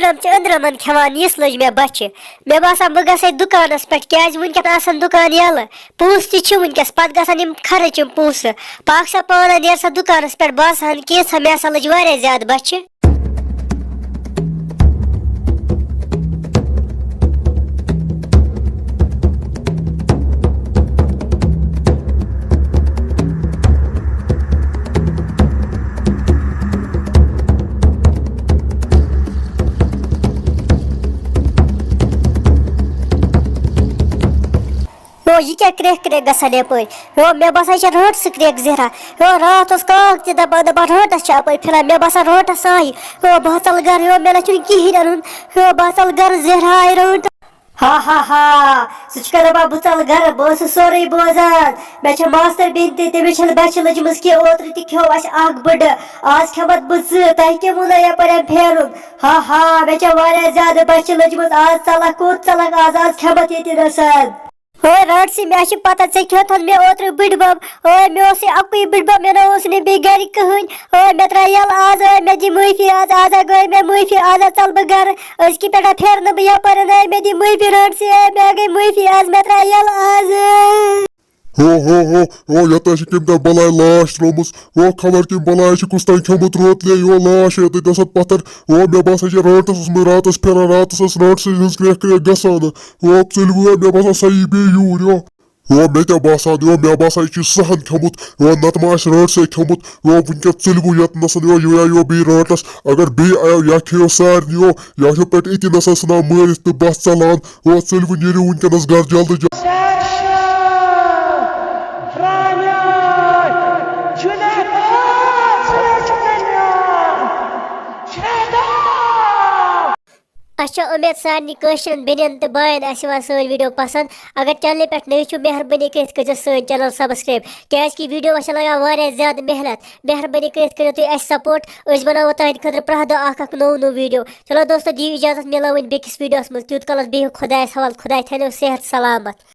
अंद्रमन खेवान yes लज मे बच्चे मे बासान बह गई दुकानस पे क्या वनकन आसान दुकान यल पूस तनकस पे गम खर्च पूस पाक सा पाना नेर सा दुकानस पे बासान कैसा मे हसा लज वारिया ज्यादा बच्चे। यह क्या क्रेक क्रेक गसान यप मे बसान रट क्रेक जहरा रात काक दपान दपान रटस अप फिलहाल मे बसान रटस आय बह चल गर मे ना कहें अन बह चल गर जहराय रट हा हा हा सह दपान बह चल गर बह सोरे बोजान मे मास्तर बेन तमिस बच्चे लजम कह ओत्र तह बड़ आज खेमत बह तह क्या वोन यप फेरुन हा हा मे ज्यादा बच्चे लजम आज चलक कोत चलक आज खेमत ये रट सी मे पता खेतन मे ओत्र बड़बब मे अकु बड़बब मे ना बे गर कहन मे त्रा यल आज मे दी माफी आज गई मे माफी आज चल बह गर अजक पे फेर बह यपर मे दी माफी रट सी मे गई माफी आज मे त्रा यल आज ये कम बलाय लाश त्रोमुस खबर कम बलाय कुस तान खेमुत रोतले लाश ये गसत पत्थर मे बसान रातस रातस फिर रातस रट सज क्रेक क्रेक गसान चल मे बसान सही बे यूर मे क्या बसान मे बसान सहन खेमुत नत मा रट से खेमुत वनक चल यतनस बे रटस अगर बे आयो या खेो सारे या पे अति नसा सना मारित तो बस चलान चल नीरु वनकस घर जल्द अच्छा उम्मीद सारे कशरन बेन तो बायन सन वीडियो पसंद अगर चैनल पे नई मेहरबानी कर सन चैनल सब्सक्राइब क्या वीडियो लगा वारिया ज्यादा मेहनत कर तुम सपोर्ट बनावो तुंद खुद प्रह दह नौ वीडियो चलो दोस्तों दी इजाजत मिलावन बेकिस वीडियो मज तूत कलस बिहु खुदायस हवाल खुदा थो सेहत सलामत।